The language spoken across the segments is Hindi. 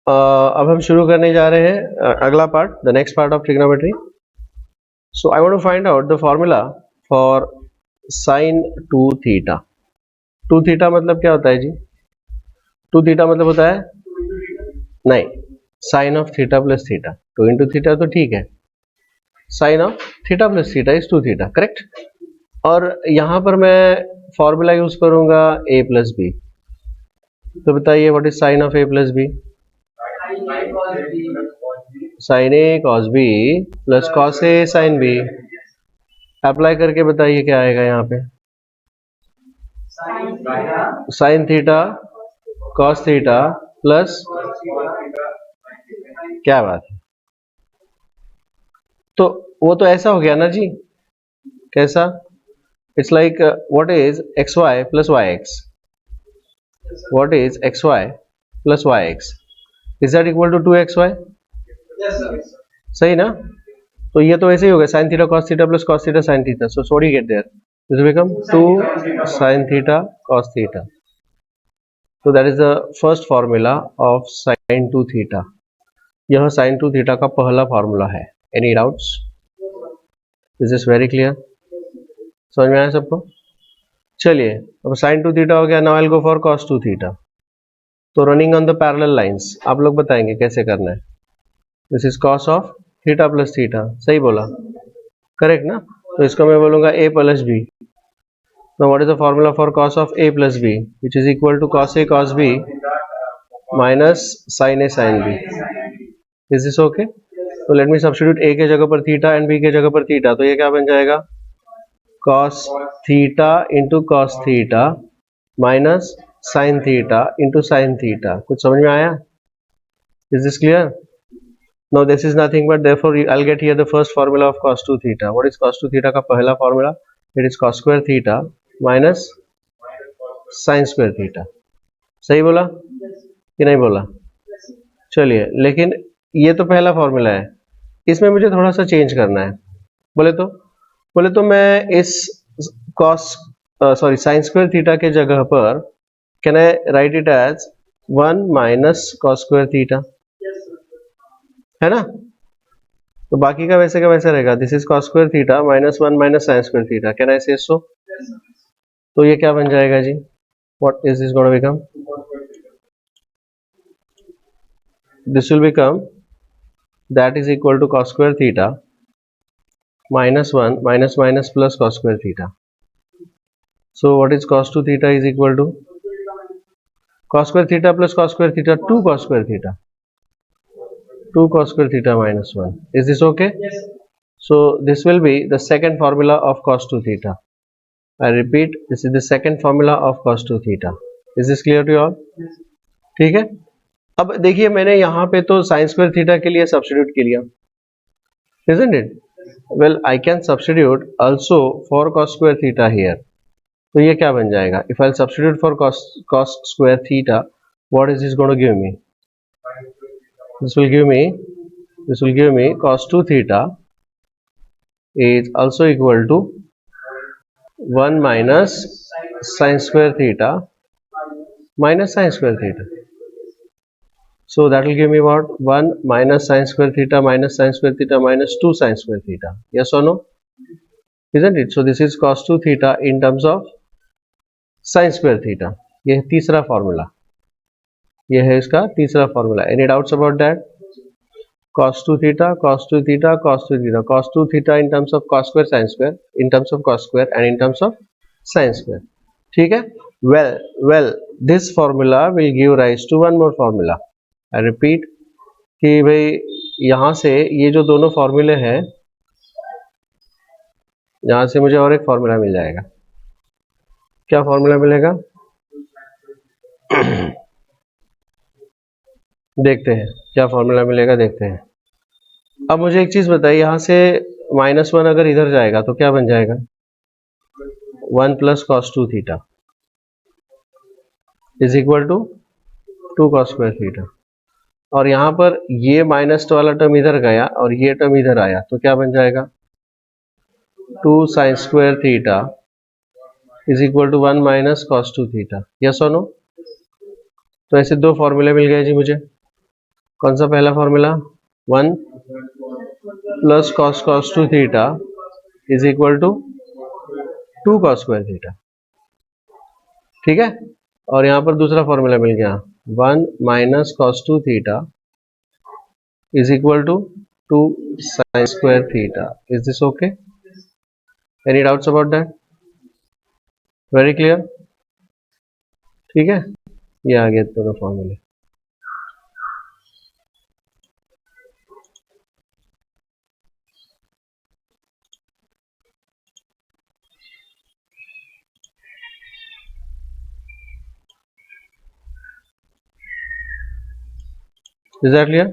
अब हम शुरू करने जा रहे हैं अगला part, the next part of trigonometry. So I want to find out the formula for sine 2 theta. 2 theta मतलब क्या होता है जी? 2 थीटा मतलब होता है, नहीं, sine of theta plus theta. 2 into theta तो ठीक है, sine of theta plus theta is 2 theta, correct. और यहां पर मैं फॉर्मूला यूज करूंगा a प्लस बी. तो बताइए what is sine of a plus b? Sine a cos b plus cos a sine b. Apply करके बताइए क्या आएगा यहाँ पे? Sine theta cos theta plus, क्या बात है. तो वो तो ऐसा हो गया ना जी, कैसा? It's like what is x y plus y x. What is x y plus y x, is that equal to 2xy? सही ना? तो ये तो ऐसे ही हो गया, sine theta cos theta plus cos theta sine theta. So what you get there? This become 2 sine theta cos theta. So that is the first formula of sin 2 theta. यह sin 2 theta का पहला फॉर्मूला है. Any doubts? Is this very clear? समझ में आया सबको? चलिए, अब sin 2 theta हो गया. Now I'll go for cos 2 theta. तो running on the parallel lines, आप लोग बताएंगे कैसे करना है. This is cos of theta plus theta. सही बोला, करेक्ट ना? तो इसको मैं बोलूंगा a plus b. Now what is the formula for cos of a plus b, which is equal to cos a cos b minus sin a sin b. Is this okay? तो let me substitute a के जगह पर थीटा एंड b के जगह पर थीटा. तो ये क्या बन जाएगा? cos theta into cos theta minus sin theta into sin theta. कुछ समझ में आया? Is this clear? Now this is nothing but therefore I'll get here the first formula of cos 2 theta. What is cos 2 theta का पहला formula? It is cos square theta minus sin square theta. सही बोला कि नहीं बोला? चलिए, लेकिन ये तो पहला फॉर्मूला है, इसमें मुझे थोड़ा सा चेंज करना है. बोले तो मैं इस cos sin स्क्वायर थीटा के जगह पर can I write it as 1 minus cos square theta, है ना? तो बाकी का वैसे रहेगा. This is cos square theta minus 1 minus sin square theta. Can I say so? तो ये क्या बन जाएगा जी? What is this gonna become? This will become that is equal to cos square theta minus 1 minus minus plus cos square theta. So what is cos 2 theta is equal to cos square theta plus cos square theta 2 cos square theta, 2 cos square theta minus 1. Is this okay? Yes. So this will be the second formula of cos 2 theta. I repeat, this is the second formula of cos 2 theta. Is this clear to you all? Yes. ठीक है. अब देखिए, मैंने यहाँ पे तो sin square theta के लिए सब्स्टिट्यूट कर लिया, isn't it? Well, I can substitute also for cos square theta here. तो ये क्या बन जाएगा? If I'll substitute for cos square theta, what is this going to give me? This will give me cos 2 theta is also equal to 1 minus sin square theta minus sin square theta. So that will give me what? 1 minus sin square theta minus sin square theta minus 2 sin square theta. Yes or no? Isn't it? So this is cos 2 theta in terms of sin square theta. ये है तीसरा फॉर्मूला, ये है इसका तीसरा formula. Any doubts about that? Cos 2 theta, cos 2 theta, cos 2 theta, cos 2 theta in terms of cos square sin square, in terms of cos square and in terms of sin square. ठीक है? Well, this formula will give rise to one more formula. I repeat कि भाई यहाँ से ये जो दोनों फॉर्मूले हैं, यहाँ से मुझे और एक फॉर्मूला मिल जाएगा. क्या फॉर्मूला मिलेगा? देखते हैं क्या फॉर्मूला मिलेगा, देखते हैं. अब मुझे एक चीज बताइए, यहाँ से -1 अगर इधर जाएगा तो क्या बन जाएगा? 1 plus cos 2 theta is equal to 2 cos square theta. और यहाँ पर ये माइनस वाला टर्म इधर गया और ये टर्म इधर आया, तो क्या बन जाएगा? 2 sin square theta is equal to 1 minus cos 2 theta. Yes और नो? तो ऐसे दो फॉर्मूले मिल गए जी मुझे. कौन सा पहला formula, 1 plus cos 2 theta is equal to 2 cos square theta, ठीक है। और यहाँ पर दूसरा फॉर्मूला मिल गया, 1 minus cos 2 theta is equal to 2 sin square theta. Is this okay? Any doubts about that? Very clear, ठीक है। ये आ गया दोनों फॉर्मूले। Is that clear?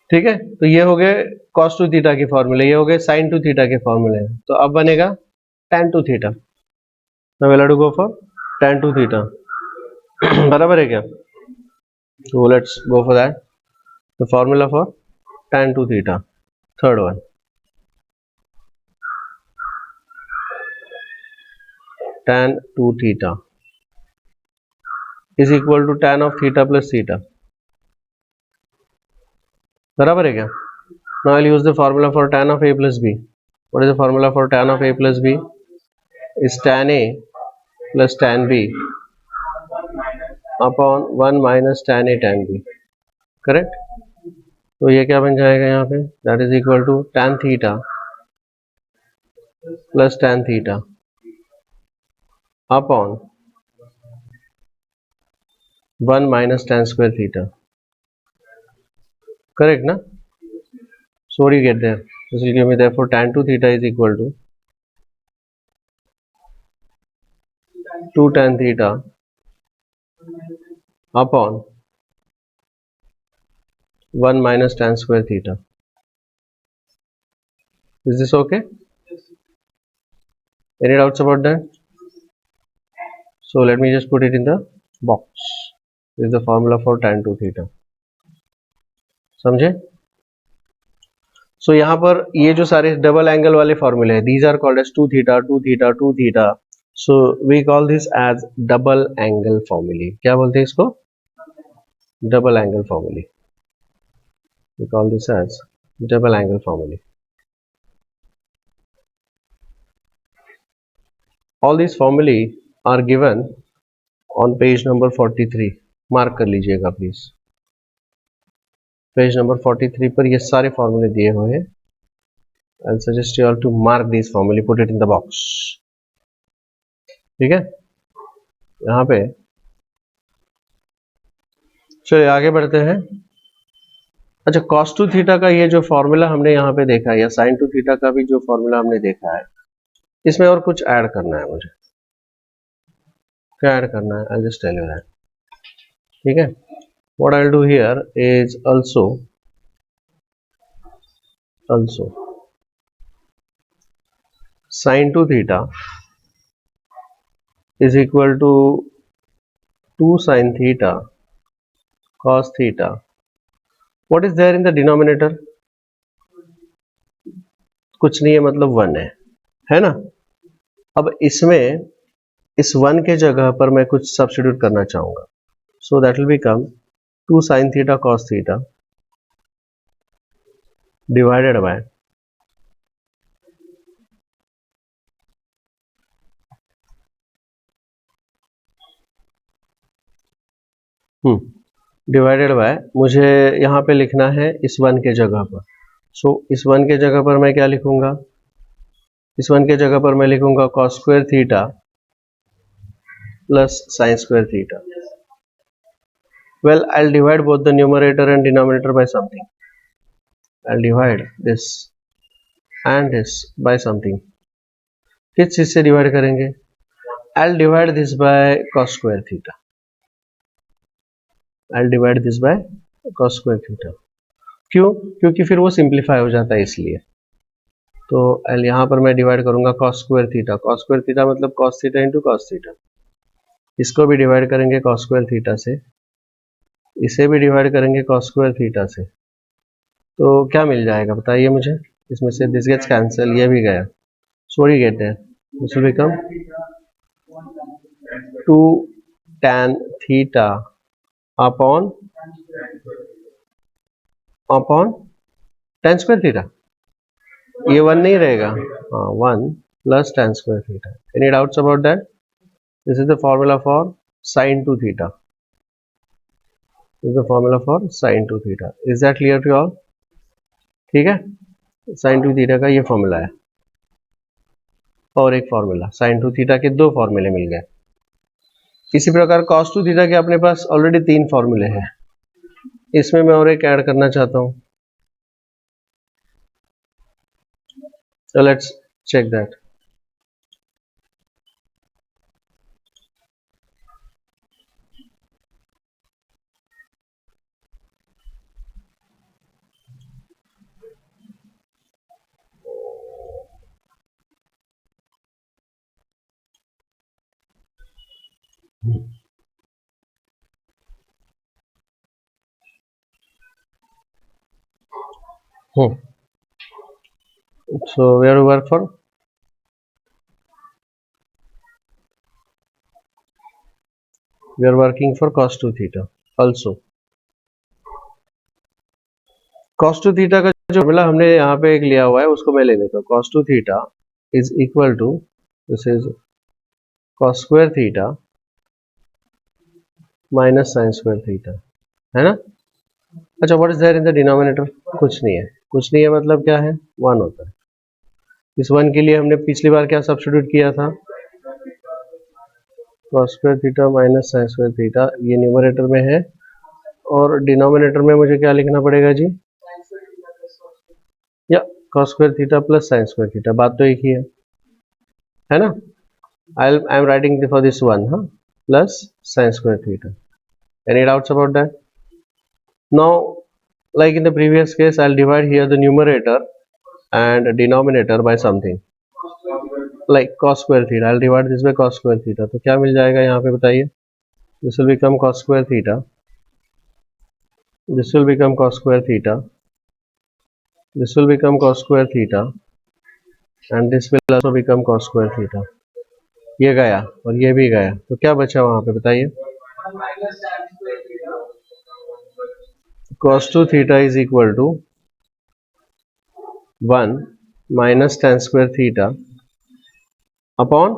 ठीक है, तो ये हो गए cos 2 थीटा के फॉर्मूले, ये हो गए sin 2 थीटा के फॉर्मूले। तो अब बनेगा tan 2 थीटा। मैं will go for tan 2 theta. बराबर है क्या? तो let's go for that. The formula for tan 2 theta, third one, tan 2 theta is equal to tan of theta plus theta. बराबर है क्या? Now I will use the formula for tan of a plus b. What is the formula for tan of a plus b? Is tan a plus tan b upon 1 minus tan a tan b, correct. तो ये क्या बन जाएगा यहाँ पे, that is equal to tan theta plus tan theta upon 1 minus tan square theta, correct ना? So what do you get there? This will give me therefore tan 2 theta is equal to 2 tan theta upon 1 minus tan square theta. Is this okay? Any doubts about that? So let me just put it in the box. This is the formula for tan 2 theta. समझे? So यहाँ पर ये जो सारे डबल एंगल वाले फॉर्मूले हैं, these are called as 2 theta, 2 theta, 2 theta. So we call this as double angle formulae. क्या बोलते हैं इसको? Double angle formulae. We call this as double angle formulae. All these formulae are given on page number 43. Mark कर लीजिएगा प्लीज, पेज नंबर 43 पर ये सारे फॉर्मूले दिए हुए हैं। I'll suggest you all to mark these formulae, put it in the box. ठीक है, यहाँ पे चलिए आगे बढ़ते हैं। अच्छा, cos 2 थीटा का ये जो फॉर्मूला हमने यहाँ पे देखा है, या sin 2 थीटा का भी जो फॉर्मूला हमने देखा है, इसमें और कुछ ऐड करना है मुझे। क्या ऐड करना है? I'll just tell you that. ठीक है, what I'll do here is also sin 2 theta is equal to 2 sin theta cos theta. What is there in the denominator? कुछ नहीं है, मतलब 1 है ना? अब इसमें इस 1 के जगह पर मैं कुछ सब्स्टिट्यूट करना चाहूंगा, so that will become 2 sin theta cos theta divided by मुझे यहाँ पे लिखना है इस 1 के जगह पर। सो इस 1 के जगह पर मैं क्या लिखूंगा? इस 1 के जगह पर मैं लिखूंगा cos square theta plus sin square theta. Well, I'll divide both the numerator and denominator by something. I'll divide this and this by something. किस चीज से डिवाइड करेंगे? I'll divide this by cos square theta. I'll divide this by cos square theta. क्यों? क्योंकि फिर वो सिंप्लीफाई हो जाता है इसलिए। तो यहाँ पर मैं डिवाइड करूंगा cos square theta. cos square theta मतलब cos theta into cos theta. इसको भी डिवाइड करेंगे cos square theta से, इसे भी डिवाइड करेंगे cos square theta से। तो क्या मिल जाएगा बताइए मुझे? इसमें से दिस गेट्स कैंसिल, ये भी गया। So what you get there? This will become 2 tan theta upon upon tan square theta, ये 1 नहीं रहेगा, हाँ 1 plus tan square theta. Any doubts about that? This is the formula for sin 2 theta. This is the formula for sin 2 theta. Is that clear to all? ठीक है, sin 2 थीटा का ये फॉर्मूला है और एक फॉर्मूला. sin 2 थीटा के दो फॉर्मूले मिल गए. इसी प्रकार cos 2 थीटा के अपने पास ऑलरेडी 3 फॉर्मूले हैं. इसमें मैं और एक ऐड करना चाहता हूं. So let's check that. So where to work for? We are working for cos 2 theta also. cos 2 theta का जो फॉर्मूला हमने यहाँ पे एक लिया हुआ है उसको मैं ले लेता हूँ. cos 2 theta is equal to, this is cos square theta minus sin square theta, है ना. अच्छा, what is there in the denominator? कुछ नहीं है. कुछ नहीं है मतलब क्या है? 1 होता है. इस 1 के लिए हमने पिछली बार क्या सब्स्टिट्यूट किया था? cos square theta minus sin square theta, ये न्यूमरेटर में है और डिनोमिनेटर में मुझे क्या लिखना पड़ेगा जी? या cos square theta plus sin square theta. बात तो एक ही है ना. I am writing for this one, हाँ, plus sin square theta. Any doubts about that? Now, like in the previous case, I'll divide here the numerator and denominator by something like cos square theta. I'll divide this by cos square theta. तो क्या मिल जाएगा यहाँ पे बताइए? This will become cos square theta. This will become cos square theta. This will become cos square theta. And this will also become cos square theta. ये गया और ये भी गया. तो क्या बचा वहाँ पे बताइए? cos 2 theta is equal to 1 minus tan square theta upon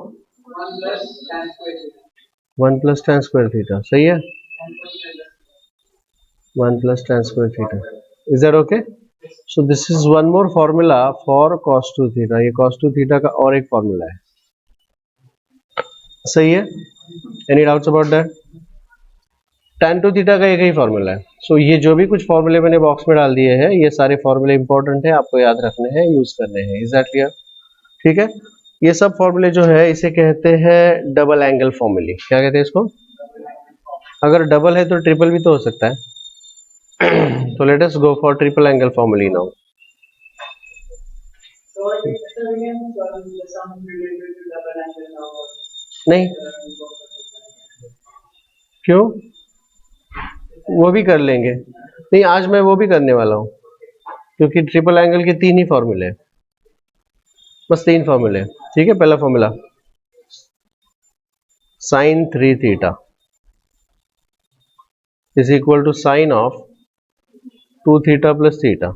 1 plus tan square theta. सही है? 1 plus tan square theta. Is that okay? So this is one more formula for cos 2 theta. ये cos 2 theta का और एक फॉर्मूला है. सही है? Any doubts about that? tan 2 theta का एक ही फॉर्मूला है. सो ये जो भी कुछ फॉर्मूले मैंने बॉक्स में डाल दिए हैं, ये सारे फॉर्मूले इंपॉर्टेंट है, आपको याद रखने हैं, यूज करने हैं. Is that clear? ठीक है. ये सब फॉर्मूले जो है इसे कहते हैं डबल एंगल फॉर्मूले. क्या कहते हैं इसको? अगर डबल है तो ट्रिपल भी तो हो सकता है. तो let us go for triple angle फॉर्मूले नाउ. नहीं, क्यों? वो भी कर लेंगे. नहीं, आज मैं वो भी करने वाला हूँ क्योंकि ट्रिपल एंगल के 3 ही फॉर्मूले हैं, बस 3 फॉर्मूले. ठीक है. पहला formula sin 3 theta is equal to sine of 2 theta plus theta.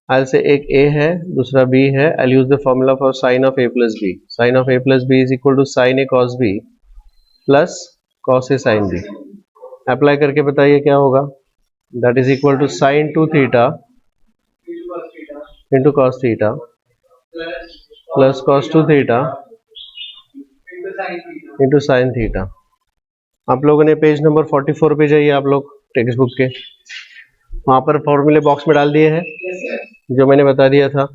I say एक a है, दूसरा b है. I use the formula for sine of a plus b. Sine of a plus b is equal to sine a cos b plus cos a sin b. Apply करके बताइए क्या होगा? That is equal to sine 2 theta into cos theta plus cos 2 theta into sine theta. आप लोगों ने पेज नंबर 44 पे जाइए, आप लोग टेक्स्ट बुक के, वहां पर फॉर्मूले बॉक्स में डाल दिए हैं जो मैंने बता दिया था.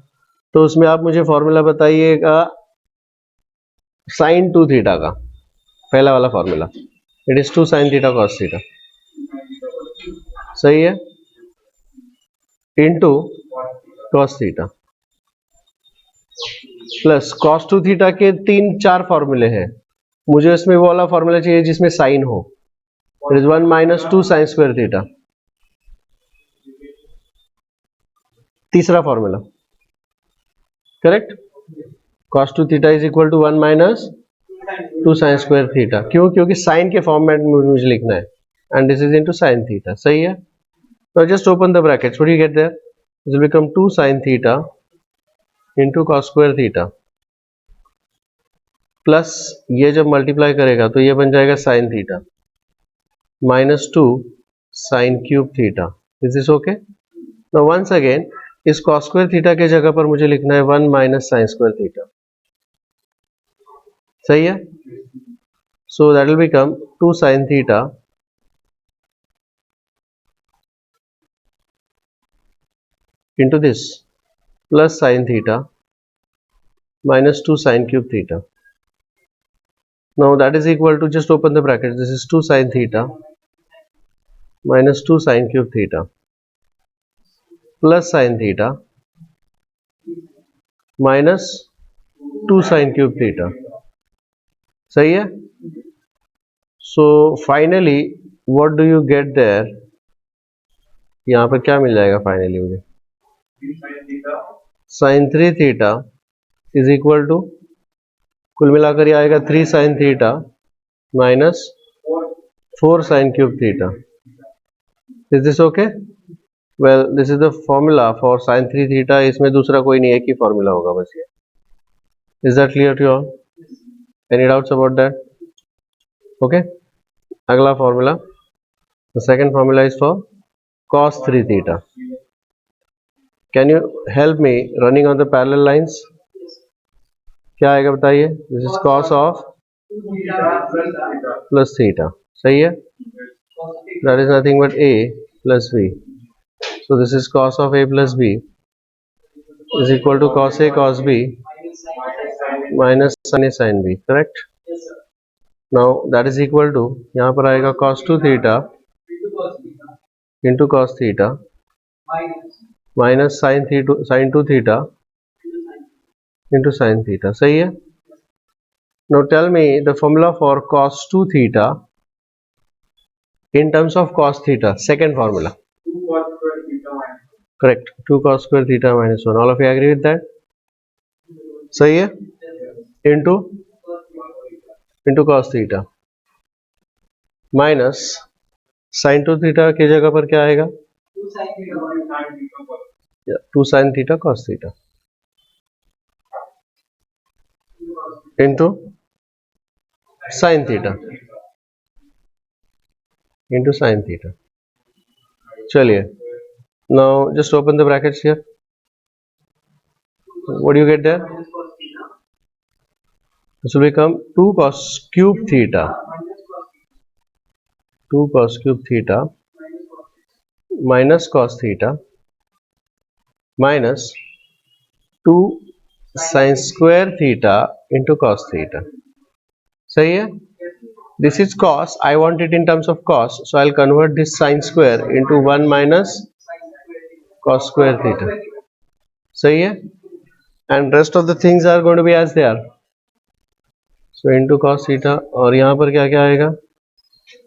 तो उसमें आप मुझे फॉर्मूला बताइएगा साइन 2 थीटा का, पहला वाला formula. It is 2 sine theta cos theta. सही है? Into cos theta plus cos 2 theta के 3-4 फॉर्मूले हैं. मुझे इसमें वो वाला फॉर्मूला चाहिए जिसमें साइन हो. It is 1 minus 2 sine square theta. तीसरा formula correct. cos 2 theta is equal to 1 minus 2 sine square theta. क्यों? क्योंकि साइन के फॉर्मेट में मुझे लिखना है. And this is into sine theta. सही है? Now just open the brackets. What do you get there? This will become 2 sin theta into cos square theta plus ये जब मल्टीप्लाई करेगा तो ये बन जाएगा sin theta minus 2 sin cube theta. This is okay. Now once again इस cos स्क्वायर थीटा के जगह पर मुझे लिखना है 1 माइनस sin स्क्वायर थीटा. सही है. So that will become 2 sin theta into this plus sin theta minus 2 sin cube theta. Now that is equal to, just open the brackets, this is 2 sin theta minus 2 sin cube theta plus sin theta minus 2 sin cube theta. सही है. So finally what do you get there? यहाँ पर क्या मिल जाएगा फाइनली मुझे? sin 3 theta is equal to, कुल मिलाकर ये आएगा 3 sin theta minus 4 sin cube theta. Is this okay? Well this is the formula for sin 3 theta. इसमें दूसरा कोई नहीं, एक ही फॉर्मूला होगा बस ये. Is that clear to all? Any doubts about that? Okay. अगला formula, the second formula is for cos 3 theta. Can you help me running on the parallel lines? क्या आएगा बताइए? This is cos of plus theta. सही है. That is nothing but a plus b. So this is cos of a plus b is equal to cos a cos b minus sin a sin b. Correct? Now that is equal to, यहाँ पर आएगा cos 2 theta into cos theta minus sin 2 theta into sin theta. सही है. Now tell me the formula for cos 2 theta in terms of cos theta. Second formula. Correct. 2 cos square theta minus 1. All of you agree with that? सही है. into cos theta minus sin 2 theta की जगह पर क्या आएगा? 2 sin theta cos theta into sin theta into sin theta. चलिए, now just open the brackets here. What do you get there? This will become 2 cos cube theta 2 cos cube theta minus cos theta minus 2 sin square theta into cos theta. सही है. This is cos. I want it in terms of cos, so I'll convert this sin square into 1 minus cos square theta. सही है. And rest of the things are going to be as they are. So into cos theta, और यहाँ पर क्या क्या आएगा?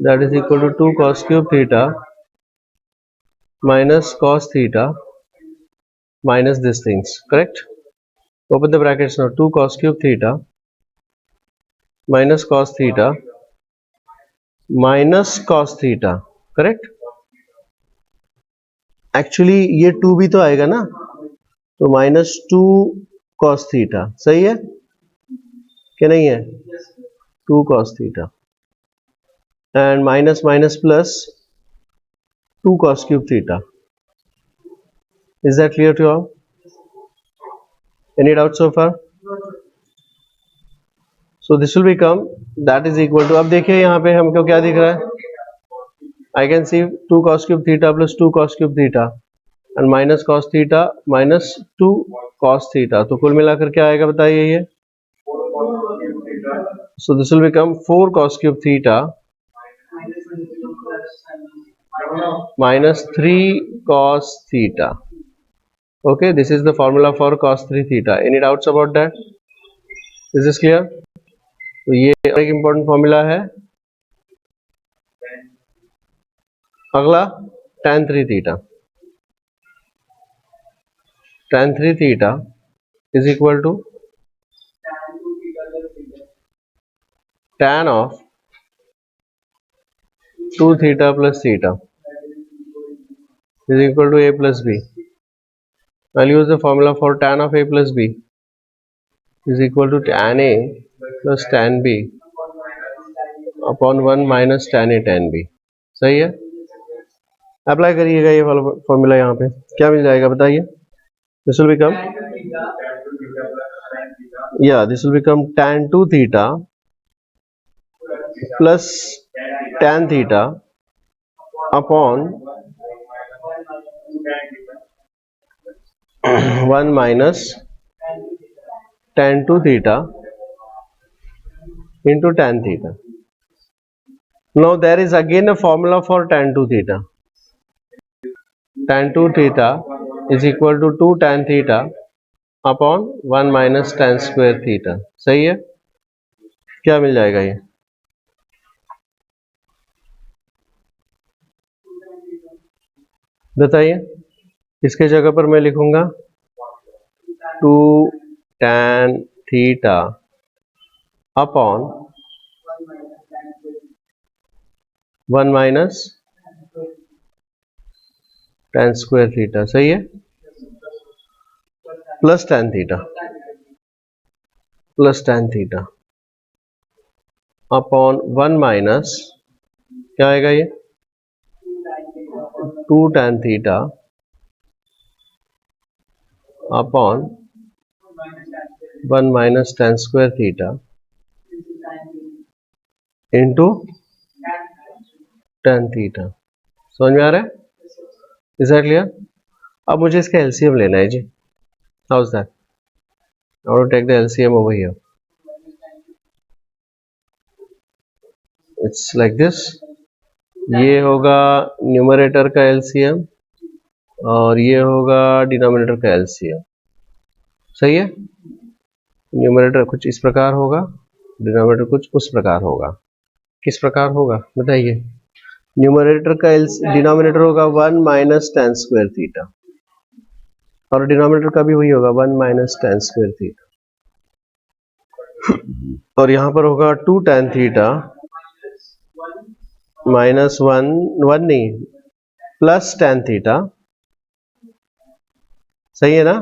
That is equal to 2 cos cube theta minus cos theta minus these things. Correct? Open the brackets now. 2 cos cube theta minus cos theta minus cos theta. Correct? Actually ये 2 भी तो आएगा ना, तो minus 2 cos theta. सही है क्या नहीं है? 2 cos theta and minus minus plus 2 cos cube theta. Is that clear to all? Any doubts so far? So this will become, that is equal to, अब देखिए यहाँ पे हमको क्या दिख रहा है? I can see 2 cos cube theta plus 2 cos cube theta and minus cos theta minus 2 cos theta. तो कुल मिलाकर क्या आएगा बताइए ये? So this will become 4 cos cube theta minus 3 cos theta. Okay, this is the formula for cos 3 theta. Any doubts about that? Is this clear? तो ये एक important formula है. अगला tan 3 theta. Tan 3 theta is equal to tan of 2 theta plus theta. is equal to a plus b. I'll use the formula for tan of a plus b is equal to tan a plus tan b upon 1 minus tan a tan b. सही है, अप्लाई करिएगा ये वाला फॉर्मूला यहाँ पे, क्या मिल जाएगा बताइए. This will become, yeah, this will become tan 2 theta plus tan theta upon 1 minus tan 2 theta into tan theta. Now there is again a formula for tan 2 theta. Tan 2 theta is equal to 2 tan theta upon 1 minus tan square theta. सही है, क्या मिल जाएगा ये, बताइए. इसके जगह पर मैं लिखूंगा 2 tan theta upon 1 minus tan square theta. सही है, plus tan theta upon 1 minus, क्या आएगा ये, 2 tan theta upon 1 minus tan square theta into tan theta. समझ में आ रहा है, इज दैट क्लियर. अब मुझे इसका एलसीएम लेना है जी. How is that, I want to take the LCM over here. It's like this, ये होगा न्यूमरेटर का एलसीएम और ये होगा डिनोमिनेटर का एलसीएम. सही है, न्यूमरेटर कुछ इस प्रकार होगा, डिनोमिनेटर कुछ उस प्रकार होगा. किस प्रकार होगा बताइए. न्यूमरेटर का डिनोमिनेटर होगा 1 माइनस tan स्क्वायर थीटा और डिनोमिनेटर का भी वही होगा 1 माइनस tan स्क्वायर थीटा, और यहां पर होगा 2 tan थीटा माइनस 1 नहीं प्लस tan थीटा. सही है ना,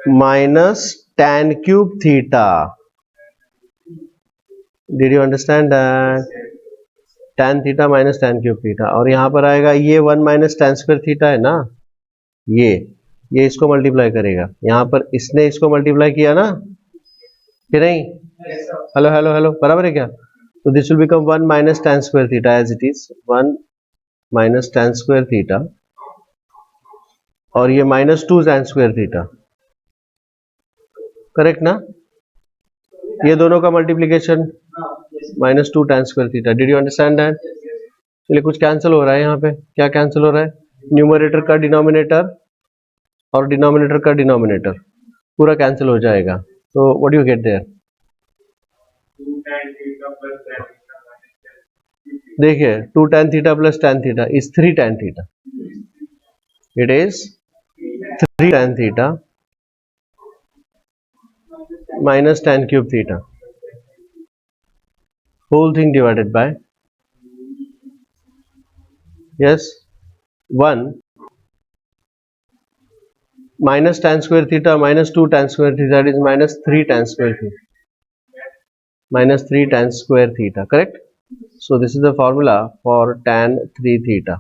minus tan cube theta. Did you understand that, tan theta minus tan cube theta. और यहां पर आएगा ये 1 माइनस tan स्क्वायर थीटा है ना, ये इसको मल्टीप्लाई करेगा. यहां पर इसने इसको मल्टीप्लाई किया ना कि नहीं. हेलो हेलो हेलो, बराबर है क्या. तो this will become 1 minus tan square theta as it is 1 minus tan square theta और ये minus 2 tan square theta. Correct ना, ये दोनों का multiplication minus 2 tan square theta. Did you understand that. चलिए कुछ कैंसिल हो रहा है यहाँ पे, क्या कैंसिल हो रहा है, न्यूमरेटर का डिनोमिनेटर और डिनोमिनेटर का डिनोमिनेटर पूरा कैंसिल हो जाएगा. तो what do you get there, देखिए 2 tan theta plus tan theta is 3 tan theta. It is 3 tan theta minus tan cube theta, whole thing divided by, yes, 1 minus tan square theta minus 2 tan square theta, that is minus 3 tan square theta, minus 3 tan square theta. Correct. So this is the formula for tan 3 theta.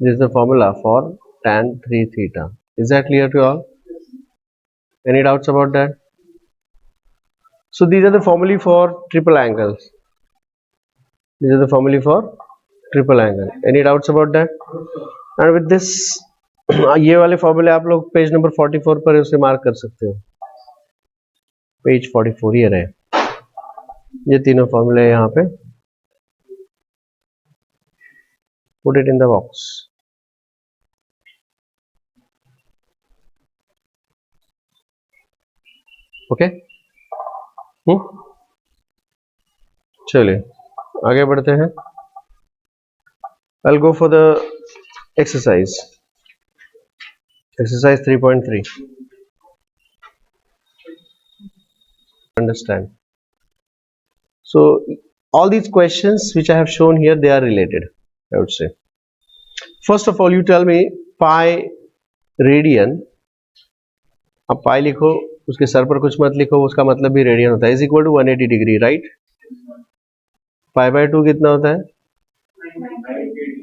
This is the formula for tan 3 theta. Is that clear to all? Any doubts about that? So these are the formulae for triple angles. These are the formulae for triple angle. Any doubts about that? And with this, ये वाले फॉर्मूले आप लोग पेज नंबर 44 पर उसे मार्क कर सकते हो. पेज 44 ये रहे, ये तीनों फॉर्मूले यहाँ पे. Put it in the box. Okay. चलिए आगे बढ़ते हैं. I'll go for the exercise. Exercise 3.3. Understand. So all these questions which I have shown here, they are related, I would say. First of all you tell me pi radian, अब पाई लिखो, उसके सर पर कुछ मत लिखो, उसका मतलब भी रेडियन होता है, is equal to 180 degree, right. Pi by 2 कितना होता है?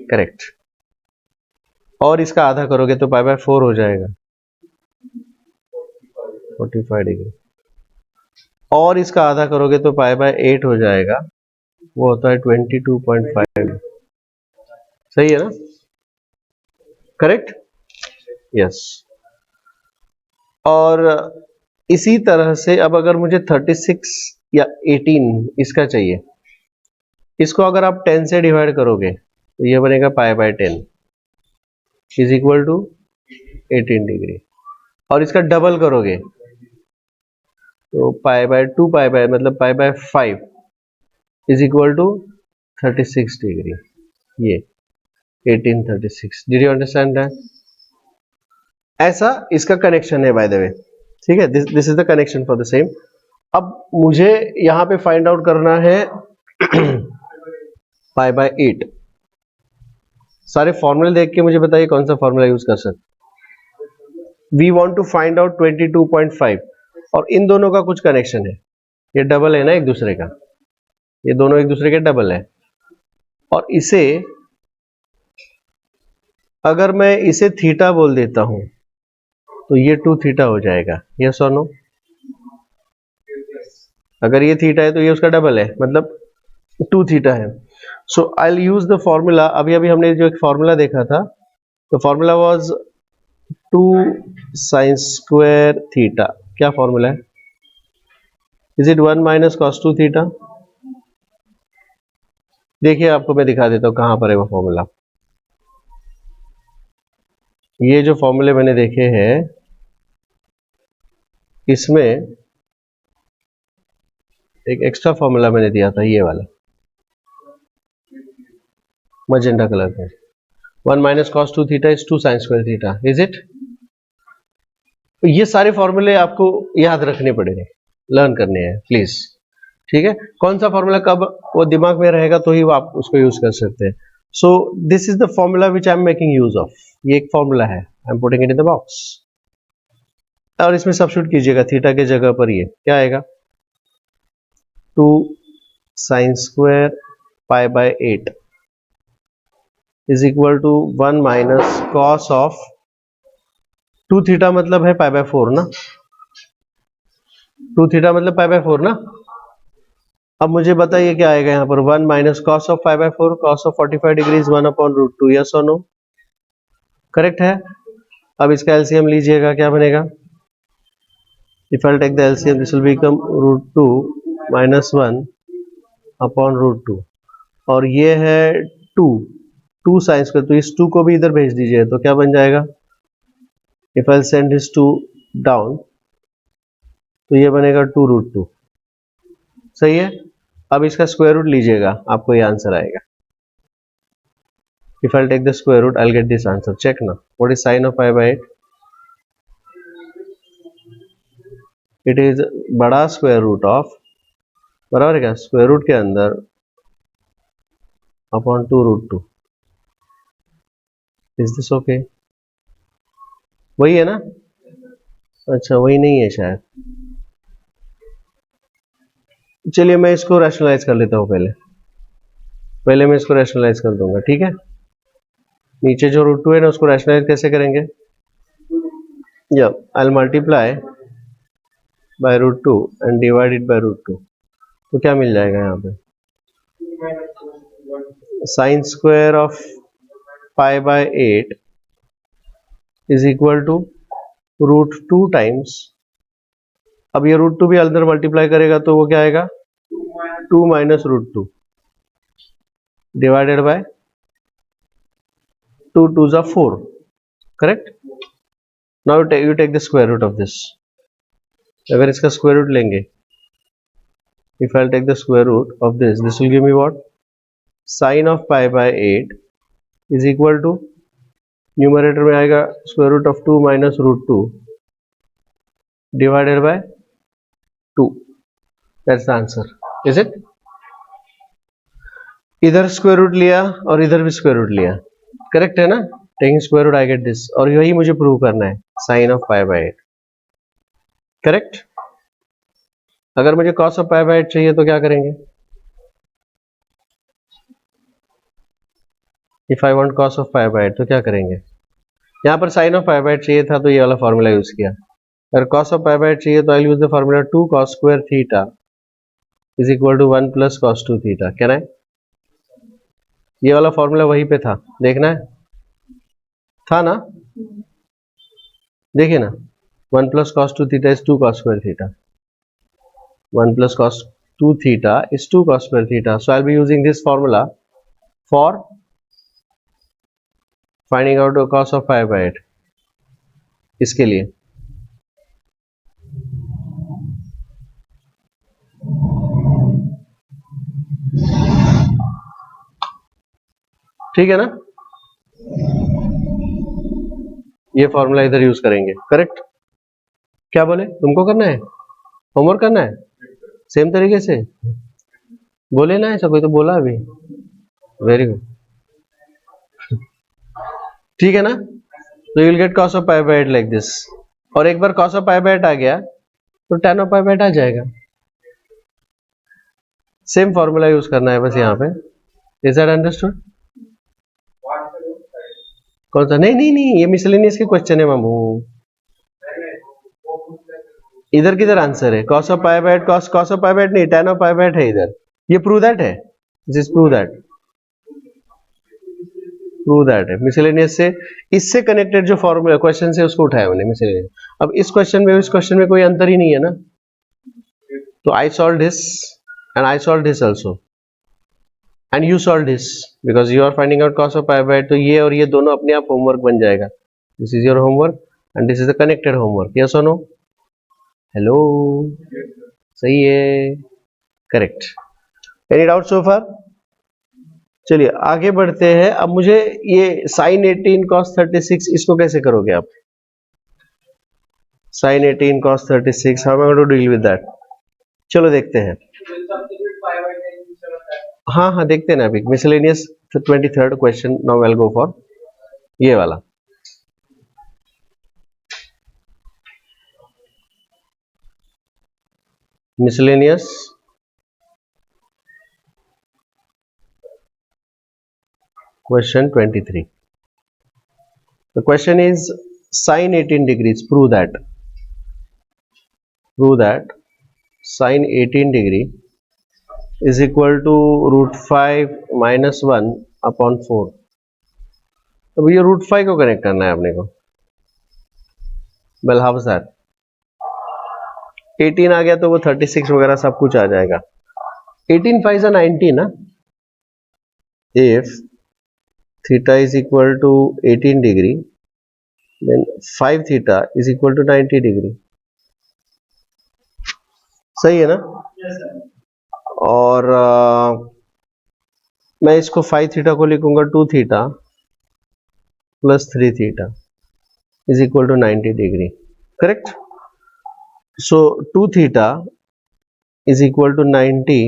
करेक्ट। और इसका आधा करोगे तो पाई बाय 4 हो जाएगा, 45 डिग्री। और इसका आधा करोगे तो पाई बाय 8 हो जाएगा, वो होता है 22.5। सही है ना? Correct, yes. और इसी तरह से अब अगर मुझे 36 या 18 इसका चाहिए, इसको अगर आप 10 से डिवाइड करोगे तो ये बनेगा pi by 10 is equal to 18 degree. और इसका डबल करोगे तो पाई बाय 2 पाई बाय मतलब pi by 5 is equal to 36 degree, ये 1836। Did you understand that? ऐसा इसका कनेक्शन है बाय द वे, ठीक है। This is the connection for the same. अब मुझे यहां पे फाइंड आउट करना है पाई बाय 8। सारे फॉर्मूले देख के मुझे बताइए कौन सा फॉर्मूला यूज कर सकते। We want to find out 22.5 और इन दोनों का कुछ कनेक्शन है, ये डबल है ना एक दूसरे का, ये दोनों एक दूसरे के डबल है। और इसे अगर मैं इसे थीटा बोल देता हूं तो ये 2 थीटा हो जाएगा, यस और नो? अगर ये थीटा है तो ये उसका डबल है, मतलब 2 थीटा है। So I will use the formula. अभी अभी हमने जो एक फॉर्मूला देखा था, तो formula was 2 sine square theta. क्या फॉर्मूला है? Is it 1 minus cos 2 theta? देखिए आपको मैं दिखा देता हूं कहां पर है वो फॉर्मूला। ये जो फॉर्मूले मैंने देखे हैं इसमें एक एक्स्ट्रा फॉर्मूला मैंने दिया था, ये वाला मजेंटा कलर में। 1 minus cos 2 theta is 2 sine square theta, is it? तो ये सारे फॉर्मूले आपको याद रखने पड़ेंगे, लर्न करने हैं प्लीज, ठीक है। कौन सा फॉर्मूला कब वो दिमाग में रहेगा तो ही वो आप उसको यूज कर सकते हैं। सो this is the formula which I am making use of. ये एक फॉर्मूला है, I am putting it in the box. और इसमें सब्स्टिट्यूट कीजिएगा थीटा के जगह पर, ये क्या आएगा? 2 sine square pi by 8 is equal to 1 minus cos of 2 theta मतलब है पाई बाय 4 ना, 2 थीटा मतलब पाई बाय 4 ना। अब मुझे बताइए क्या आएगा यहाँ पर? 1 minus cos of pi by 4, cos of 45 degree is 1 upon root 2, yes और नो? करेक्ट है। अब इसका एलसीएम लीजिएगा, क्या बनेगा? If I take the LCM this will become root 2 minus 1 upon root 2, और ये है 2 साइन स्क्वायर, तो इस 2 को भी इधर भेज दीजिए तो क्या बन जाएगा? If I send this 2 down तो ये बनेगा 2 रूट 2। सही है। अब इसका स्क्वायर रूट लीजिएगा, आपको ये आंसर आएगा। If I take the square root I will get this answer. Check ना, what is sine of pi by 8? It is बड़ा स्क्वायर रूट ऑफ, बराबर है क्या, स्क्वायर रूट के अंदर upon 2 root 2। Is this okay? वही है ना? अच्छा वही नहीं है शायद, चलिए मैं इसको रैशनलाइज कर लेता हूं। पहले मैं इसको रैशनलाइज कर दूंगा, ठीक है। नीचे जो रूट 2 है ना उसको रैशनलाइज कैसे करेंगे? या I will multiply by root 2 and divide it by root 2, तो क्या मिल जाएगा यहाँ पे? Sine square of pi by 8 is equal to root 2 times, अब ये रूट 2 भी अंदर मल्टीप्लाई करेगा तो वो क्या आएगा? 2 माइनस रूट 2 डिवाइडेड बाय 2 2 जा 4, correct. Now you take the square root of this. अगर इसका स्क्वायर रूट लेंगे, if I take the square root of this will give me what? Sine of pi by 8 is equal to, numerator में आएगा square root of 2 minus root 2 divided by 2। That's the answer, is it? इधर स्क्वायर रूट लिया और इधर भी स्क्वायर रूट लिया, करेक्ट है ना? Taking square root I get this, और यही मुझे प्रूव करना है, sine of pi by 8, correct? अगर मुझे कॉस ऑफ पाई बाय 8 चाहिए तो क्या करेंगे? If I want cos of pi by 8 तो क्या करेंगे? यहाँ पर साइन ऑफ पाई बाय 8 चाहिए था तो ये वाला फॉर्मूला यूज किया, अगर cos ऑफ पाई बाय 8 चाहिए तो I use the formula 2 cos square theta is equal to 1 plus cos 2 theta. Can I? ये वाला फॉर्मूला वहीं पे था, देखना है, था ना? देखिए ना, 1 plus cos 2 theta is 2 cos square theta, 1 plus cos 2 theta is 2 cos square theta. So I'll be using this formula for finding out the cos of pi by 8 इसके लिए। ठीक है ना? ये फॉर्मूला इधर यूज करेंगे, करेक्ट? क्या बोले? तुमको करना है होमवर्क, करना है सेम तरीके से बोले ना, ऐसा कोई तो बोला अभी? वेरी गुड, ठीक है ना? तो you will get cos of pi by 8 like this, और एक बार cos of pi by 8 आ गया तो tan of pi by 8 आ जाएगा। सेम फॉर्मूला यूज करना है बस यहाँ पे। Is that understood? कौन सा? नहीं नहीं नहीं, ये मिसलेनियस के क्वेश्चन है मामू। इधर किधर आंसर है? cos of pi by 8, cos of pi by 8 नहीं, tan of pi by 8 है इधर। ये प्रूव दैट है, this prove that, prove that है। मिसलेनियस से इससे कनेक्टेड जो फॉर्मूला क्वेश्चन है उसको उठाया मैंने मिसलेनियस। अब इस क्वेश्चन में इस क्वेश्चन में कोई अंतर ही नहीं है ना, तो I solve this and I solve this also and you solve this because you are finding out cos of pi by 8, तो ये और ये दोनों अपने आप होमवर्क बन जाएगा। This is your homework and this is the connected homework. Yes और नो? हेलो, सही है, करेक्ट। एनी डाउट सो फार? चलिए आगे बढ़ते हैं। अब मुझे ये sin 18 cos 36 इसको कैसे करोगे आप? sin 18 cos 36 how am going to deal with that? चलो देखते हैं। हाँ हाँ देखते हैं ना अभी। Miscellaneous 23rd question, now I will go for ये वाला। miscellaneous question 23. The question is sin 18 degrees, prove that sin 18 degree is equal to root 5 minus 1 upon 4. अब ये root 5 को कनेक्ट करना है अपने को। well how is that? 18 आ गया तो वो 36 वगैरह सब कुछ आ जाएगा। 18 5 is 90 ना। if theta is equal to 18 degree then 5 theta is equal to 90 degree, सही है ना? yes, और मैं इसको 5 थीटा को लिखूंगा 2 theta plus 3 theta is equal to 90 degree, correct? So 2 theta is equal to 90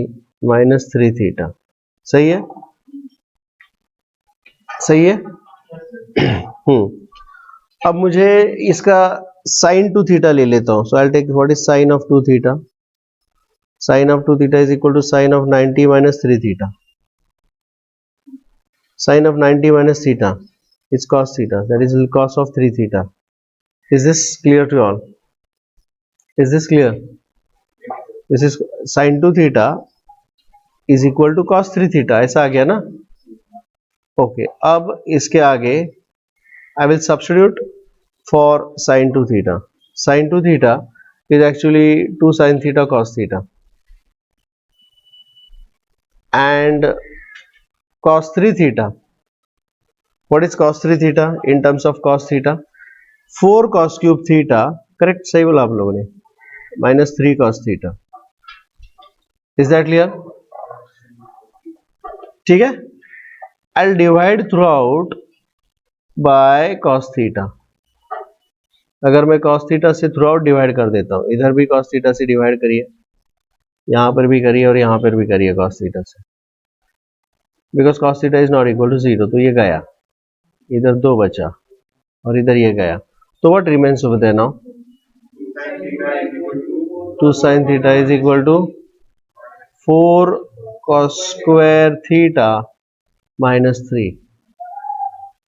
minus 3 theta, सही है? सही है? अब मुझे इसका साइन 2 थीटा ले लेता हूं। So I will take what is sine of 2 theta. Sine of 2 theta is equal to sine of 90 minus 3 theta. Sine of 90 minus theta is cos theta, that is cos of 3 theta. Is this clear to all? Is this clear? This is sin 2 theta is equal to cos 3 theta, ऐसा आ गया ना? ओके, अब इसके आगे I will substitute for sin 2 theta. Sin 2 theta is actually 2 sin theta cos theta and cos 3 theta. What is cos 3 theta in terms of cos theta? 4 cos cube theta, correct? सही बोला आप लोगों ने, minus 3 cos theta. Is that clear? ठीक है? I'll divide throughout by cos theta. अगर मैं cos theta से throughout डिवाइड कर देता हूं, इधर भी cos theta से डिवाइड करिए, यहां पर भी करिए और यहां पर भी करिए cos theta से, because cos theta is not equal to 0, तो ये गया। इधर 2 बचा और इधर ये गया, तो what remains over there now? 2 sin theta is equal to 4 cos square theta minus 3.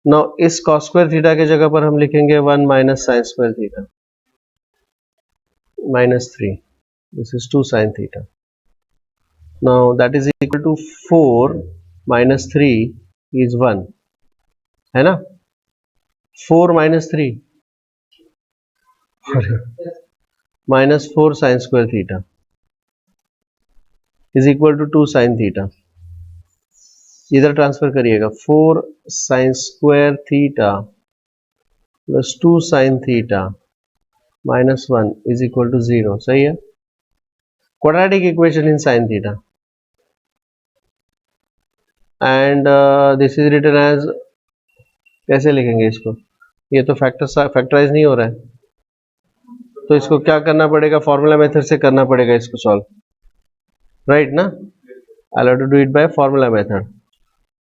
Now इस cos square theta के जगह पर हम लिखेंगे 1 minus sin square theta minus 3. This is 2 sin theta. Now that is equal to 4 minus 3 is 1, है ना? 4 minus 3 minus 4 sin square theta is equal to 2 sin theta. इधर ट्रांसफर करिएगा, 4 sin square theta plus 2 sin theta minus 1 is equal to 0. सही है? Quadratic equation in sin theta and this is written as, कैसे लिखेंगे इसको? ये तो फैक्टराइज नहीं हो रहा है, तो इसको क्या करना पड़ेगा? फॉर्मूला मेथड से करना पड़ेगा इसको सॉल्व, राइट ना? I have to do it by formula method.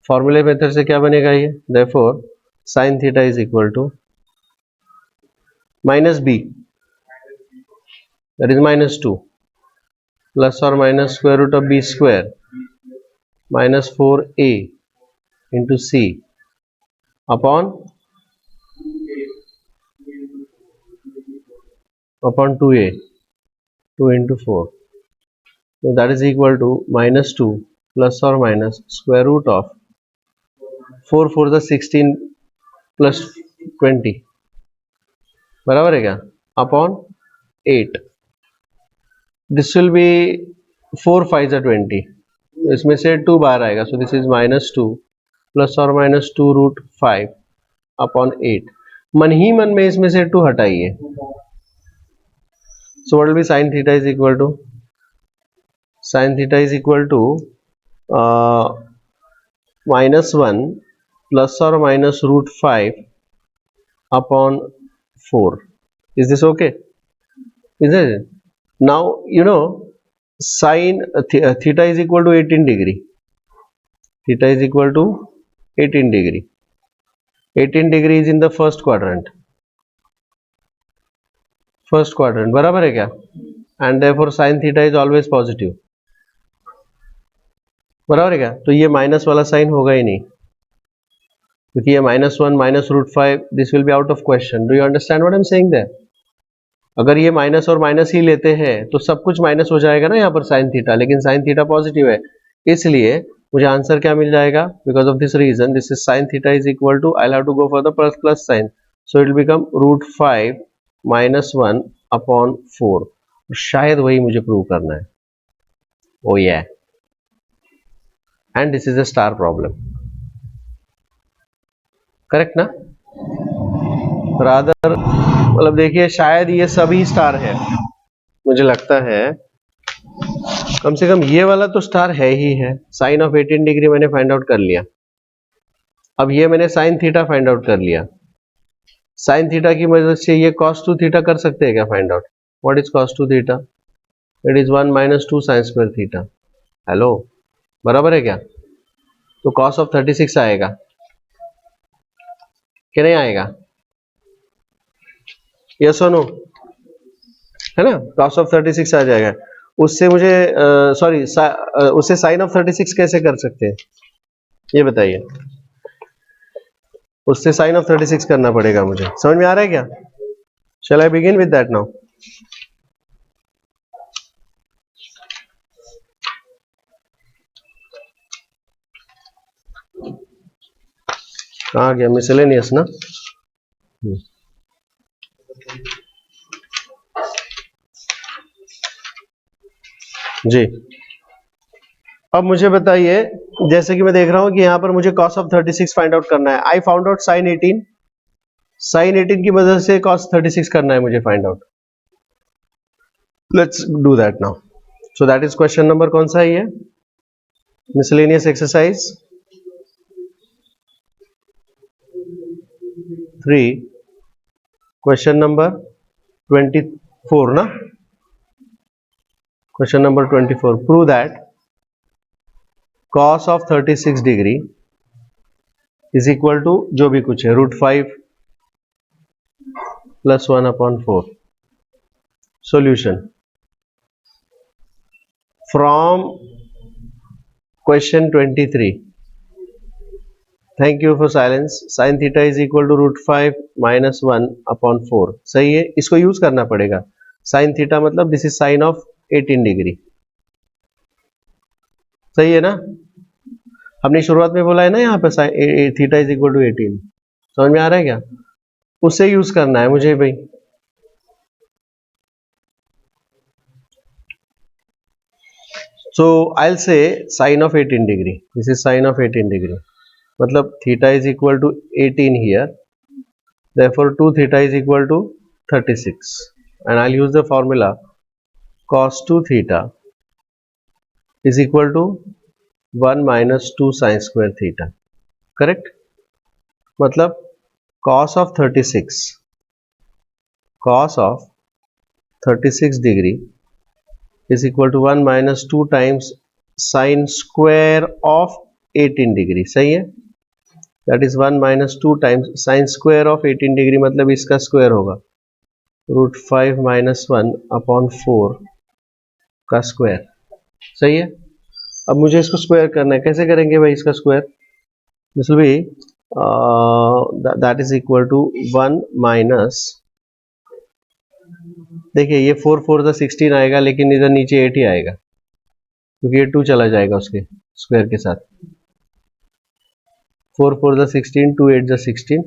Formula method से क्या बनेगा ये? Therefore sin theta is equal to minus b, that is minus 2, plus or minus square root of b square minus 4a into c upon 2a, 2 into 4. So that is equal to minus 2 plus or minus square root of 4 4 the 16 plus 20, बराबर है क्या? अपॉन 8. दिस विल बी 4 5 20, इसमें से 2 बाहर आएगा, सो दिस इज minus 2 प्लस और माइनस 2 रूट 5 अपॉन 8. मन ही मन में इसमें से 2 हटाइए, so what will be sin theta is equal to? Sin theta is equal to minus 1 plus or minus root 5 upon 4. Is this okay? Isn't it? Now you know sin theta is equal to 18 degree. Theta is equal to 18 degree. 18 degree is in the first quadrant. First quadrant, बराबर है क्या? And therefore sin theta is always positive, बराबर है क्या? तो ये माइनस वाला साइन होगा ही नहीं, क्योंकि ये minus 1 minus root 5, this will be out of question. Do you understand what I am saying there? अगर ये माइनस और माइनस ही लेते हैं तो सब कुछ माइनस हो जाएगा ना यहाँ पर sin थीटा, लेकिन sin थीटा पॉजिटिव है, इसलिए मुझे आंसर क्या मिल जाएगा? Because of this reason this is sin theta is equal to, I have to go for the plus plus sine, so it will become root 5 minus 1 upon 4. शायद वही मुझे प्रूव करना है. Oh yeah, and this is a star problem, correct ना? रादर मतलब देखिए, शायद ये सभी स्टार है, मुझे लगता है कम से कम ये वाला तो स्टार है ही है. साइन ऑफ 18 डिग्री मैंने फाइंड आउट कर लिया. अब ये मैंने साइन थीटा फाइंड आउट कर लिया. साइन थीटा की मदद से ये cos 2 थीटा कर सकते हैं क्या find out? What is cos 2 theta? It is 1 minus 2 sine square theta. Hello, बराबर है क्या? तो cos ऑफ 36 आएगा कि नहीं आएगा? यस और नो, है ना? cos ऑफ 36 आ जाएगा. उससे मुझे सॉरी उससे साइन ऑफ 36 कैसे कर सकते हैं ये बताइए. उससे साइन ऑफ 36 करना पड़ेगा मुझे. समझ में आ रहा है क्या? Shall I begin with that now? कहाँ गया मिसलेनियस ना? जी, अब मुझे बताइए, जैसे कि मैं देख रहा हूं कि यहां पर मुझे cos ऑफ 36 फाइंड आउट करना है. I found out sin 18. sin 18 की मदद से cos 36 करना है मुझे find out. Let's do that now. So that is question number कौन सा है ये? मिसलेनियस एक्सरसाइज 3, क्वेश्चन नंबर 24 ना? Question number 24. Prove that cos of 36 degree is equal to जो भी कुछ है √5 plus 1/4. Solution from question 23. Thank you for silence. Sin theta is equal to √5 minus 1/4. सही है, इसको यूज करना पड़ेगा. Sin theta मतलब this is sine of 18 degree. सही है ना. हमने शुरुआत में बोला है ना यहाँ पे थीटा इज इक्वल टू 18. समझ में आ रहा है क्या. उससे यूज करना है मुझे भाई. So I'll say sine of 18 degree. This is sine of 18 degree. मतलब theta is equal to 18 here. Therefore 2 theta is equal to 36. And I'll use the formula cos 2 theta is equal to 1 minus 2 sine square theta. Correct? मतलब cos of 36 degree is equal to 1 minus 2 times sine square of 18 degree. सही है. That is 1 minus 2 times sine square of 18 degree मतलब इसका स्क्वायर होगा √5 minus 1/4 का स्क्वायर. सही है. अब मुझे इसको स्क्वायर करना है. कैसे करेंगे भाई इसका square. This will be that is equal to 1 minus, देखिए ये 4 4 द 16 आएगा लेकिन इधर नीचे 8 ही आएगा क्योंकि ये 2 चला जाएगा उसके स्क्वायर के साथ. 4 4 द 16, 2 8 द 16.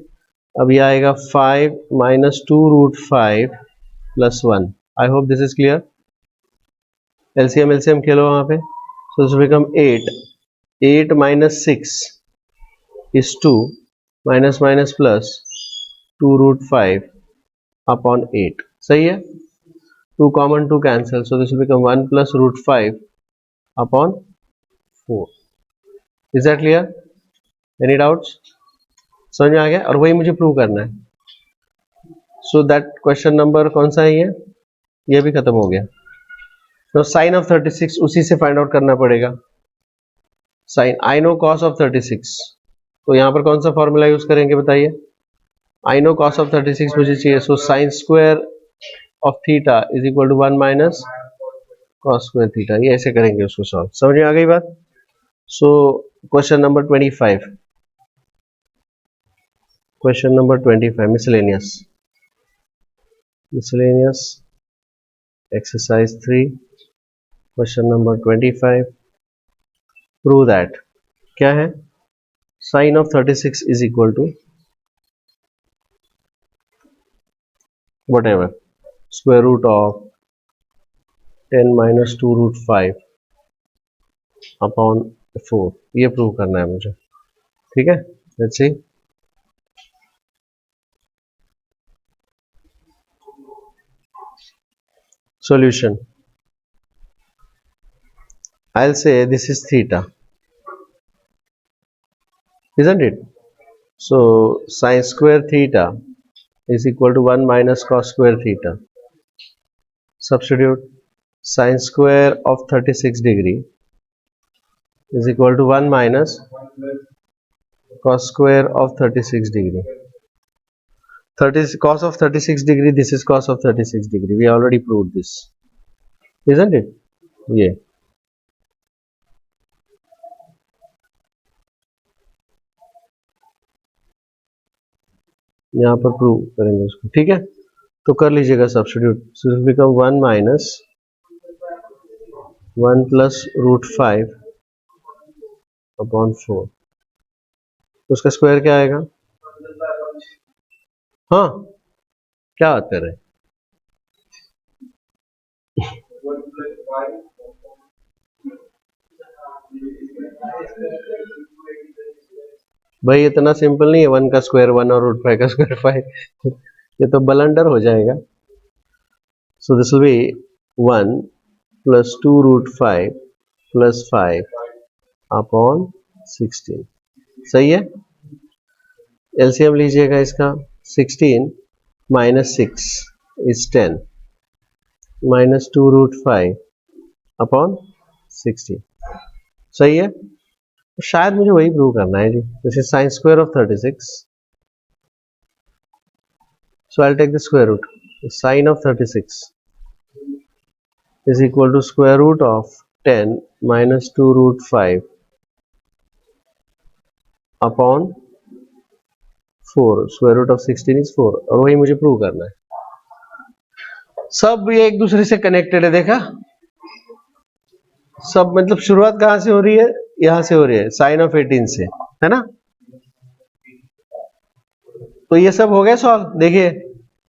अब ये आएगा 5 minus 2 √5 plus 1. I hope this is clear. LCM खेलो वहां पे. So this will become 8. 8 minus 6 is 2 minus minus plus 2 √5/8. सही है. 2 common 2 cancel. So this will become 1 plus √5/4. Is that clear? Any doubts? समझ में आ गया. और वही मुझे प्रूव करना है. So that question number कौन सा है ये भी खत्म हो गया. तो साइन ऑफ 36 उसी से फाइंड आउट करना पड़ेगा. Sine I know cos of 36. तो यहाँ पर कौन सा फॉर्मूला यूज करेंगे बताइए. आई नो कॉस ऑफ 36 मुझे चाहिए. So sine square of theta is equal to 1 minus cos square theta. ये ऐसे करेंगे उसको सॉल्व. समझ में आ गई बात. So question number 25. Question number 25 miscellaneous exercise 3. Question number 25. Prove that. क्या है. Sine of 36 is equal to whatever square root of 10 minus 2 √5/4. ये प्रूव करना है मुझे. ठीक है. Let's see. solution. I'll say this is theta, isn't it? So sin square theta is equal to 1 minus cos square theta. Substitute. Sin square of 36 degree is equal to 1 minus cos square of 36 degree. 30 cos of 36 degree, this is cos of 36 degree. We already proved this, isn't it? Yeah. यहाँ पर प्रूव करेंगे उसको. ठीक है. तो कर लीजिएगा substitute. So this become 1 minus 1 plus √5/4. उसका स्क्वायर क्या आएगा. हाँ क्या बात कर रहे हैं. भाई इतना सिंपल नहीं है. 1 का स्क्वायर 1 और √5 का स्क्वायर 5. ये तो बलंडर हो जाएगा. So this will B 1 plus 2 √5 plus 5/16. सही है. एलसीएम लीजिएगा इसका. 16 माइनस 6 इज 10 माइनस 2 √5/16. सही है. शायद मुझे वही प्रूव करना है जी. This is sine square of 36. So I'll take the square root. The sine of 36 is equal to square root of 10 minus 2 root 5 upon 4. Square root of 16 is 4. और वही मुझे प्रूव करना है. सब ये एक दूसरे से कनेक्टेड है. देखा सब, मतलब शुरुआत कहाँ से हो रही है? यहां से हो रही है, साइन ऑफ 18 से, है ना. तो ये सब हो गया सॉल्व. देखिए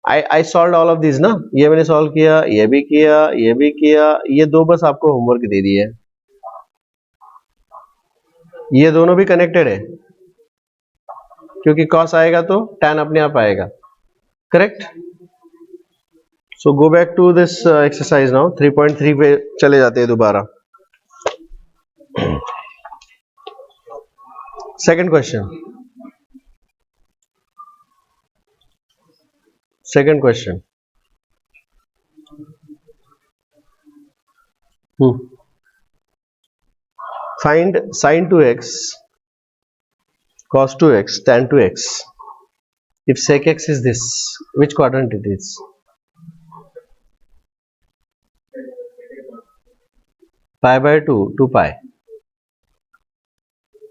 I solve all of this ना. ये मैंने सॉल्व किया, ये भी किया, ये भी किया. ये दो बस आपको होमवर्क दे दिए. ये दोनों भी कनेक्टेड है क्योंकि cos आएगा तो tan अपने आप आएगा. Correct. So go back to this exercise now. 3.3 पे चले जाते हैं दोबारा. Second question. Second question. Find sin 2x cos 2x tan 2x if sec x is this. Which quadrant it is? Pi by 2 to pi.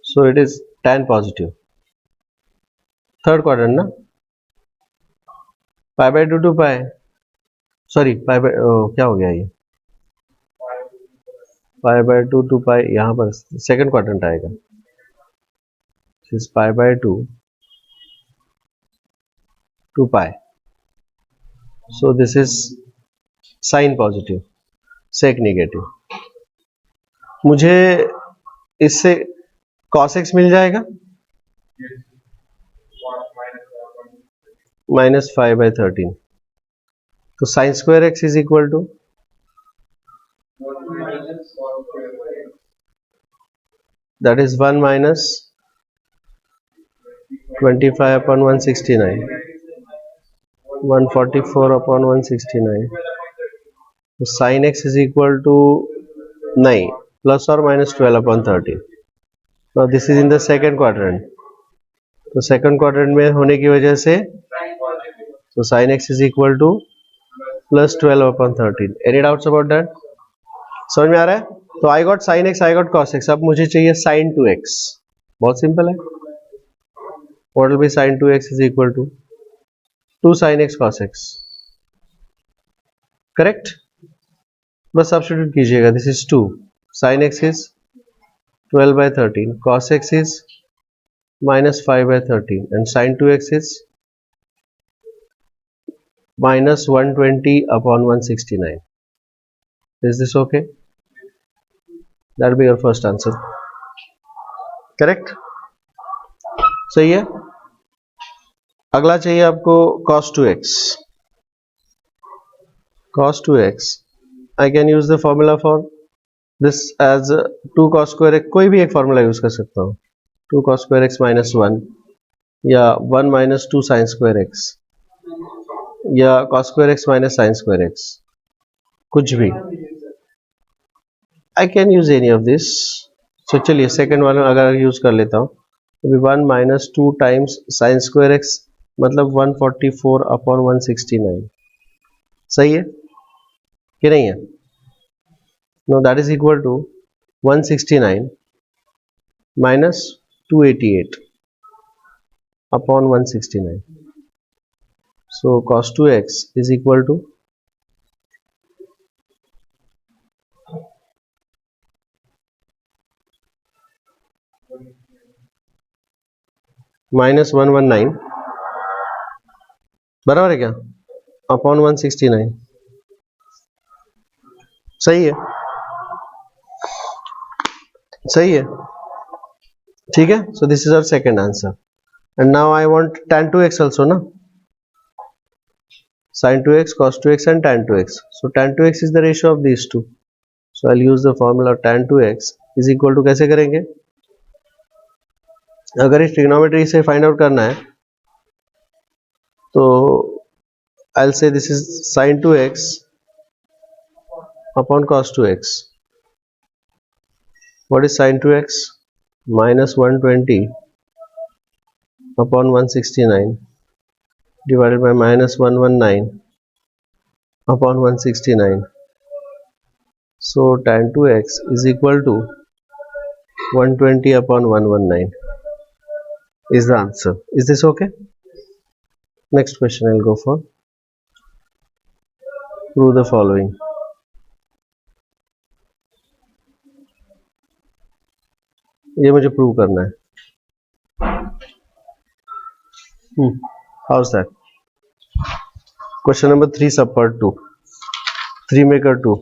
So it is tan positive. Third quadrant ना. pi by 2 to pi. Sorry pi by क्या हो गया ये? pi by 2 to pi. यहाँ पर सेकंड क्वाड्रेंट आएगा. This is pi by 2 to pi. So this is sin positive, sec negative. मुझे इससे cos x मिल जाएगा माइनस 5/13. तो sine square x is equal to that is 1 minus 25 upon 169, 144 upon 169. तो sine x is equal to नहीं, प्लस और minus 12 upon 30. Now this is in the second quadrant. तो सेकंड क्वाड्रेंट में होने की वजह से तो sine x is equal to plus 12 upon 13. Any doubts about that? समझ में आ रहा है? तो I got sign x, I got cos x. अब मुझे चाहिए साइन 2x. बहुत सिंपल है. What will be sine 2x is equal to 2 sin x cos x. Correct. बस सब्स्टिट्यूट कीजिएगा. This is 2 sin x is 12/13, cos x is minus 5/13 and sin 2x is minus 120 upon 169. Is this okay? That will be your first answer. Correct? सही है. अगला चाहिए आपको cos 2x. Cos 2x. I can use the formula for this as 2 cos square x. कोई भी एक फॉर्मूला यूज कर सकता हूँ. 2 cos square x minus 1 या 1 minus 2 sin square x या cos square x minus sin square x. कुछ भी. I can use any of this. So चलिए सेकेंड वाला अगर यूज कर लेता हूँ तो 1 minus 2 times sin square x मतलब 144 upon 169. सही है कि नहीं है? No, that is equal to 169 minus 288 upon 169. So cos 2x is equal to minus 119 बराबर है क्या अपॉन 169. सही है. सही है. ठीक है. So this is our second answer. And now I want tan 2x also ना. sin 2x cos 2x and tan 2x. So tan 2x is the ratio of these two. So I'll use the formula tan 2x is equal to कैसे करेंगे? अगर इस ट्रिग्नोमेट्री से फाइंड आउट करना है तो I'll say this is sin 2x upon cos 2x. What is sin 2x? minus 120 upon 169 divided by minus 119 upon 169. So tan 2x is equal to 120 upon 119 is the answer. Is this okay? Next question I'll go for. Prove the following. ये मुझे प्रूव करना है. How's that? Question number 3 subpart 2. 3 maker 2.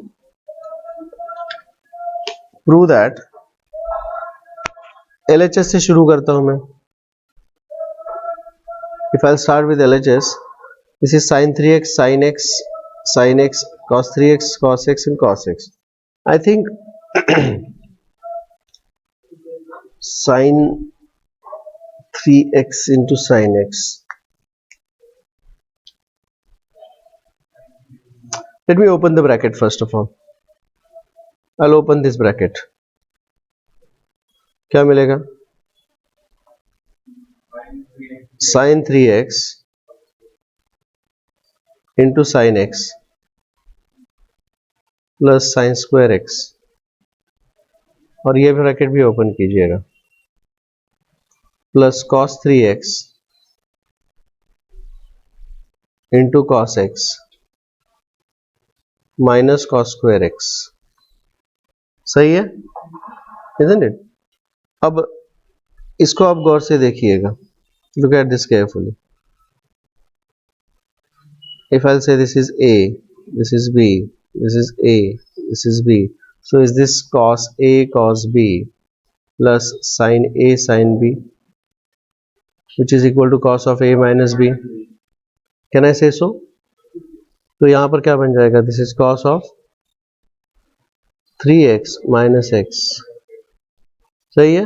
Prove that LHS से शुरू करता हूं मैं. If I'll start with LHS, this is sin 3x, sin x, cos 3x, cos x and cos x. I think sin 3x into sin x. Let me open the bracket first of all. I'll open this bracket. क्या मिलेगा? sin 3x into sin x plus sin square x, और ये ब्रैकेट भी ओपन कीजिएगा, plus cos 3x into cos x minus cos square x. सही है, isn't it? अब इसको आप गौर से देखिएगा. Look at this carefully. If I'll say this is A, this is B, this is A, this is B. So is this cos A cos B plus sin A sin B, which is equal to cos of A minus B? Can I say so? तो यहाँ पर क्या बन जाएगा? This is cos of 3x minus x. सही है.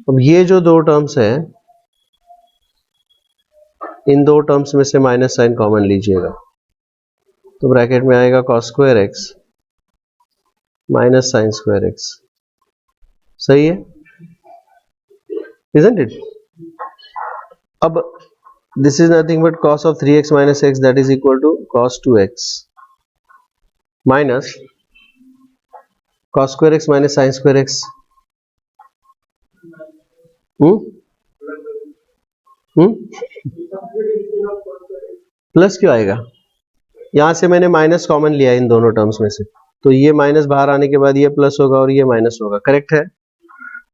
अब ये जो दो टर्म्स है, इन दो टर्म्स में से माइनस साइन कॉमन लीजिएगा, तो ब्रैकेट में आएगा cos square x minus sine square x. सही है, isn't it? अब this is nothing but cos of 3x minus x, that is equal to cos 2x minus cos square x minus sin square x. Plus क्यों आएगा? यहां से मैंने माइनस कॉमन लिया इन दोनों टर्म्स में से, तो ये माइनस बाहर आने के बाद ये प्लस होगा और ये माइनस होगा. करेक्ट है.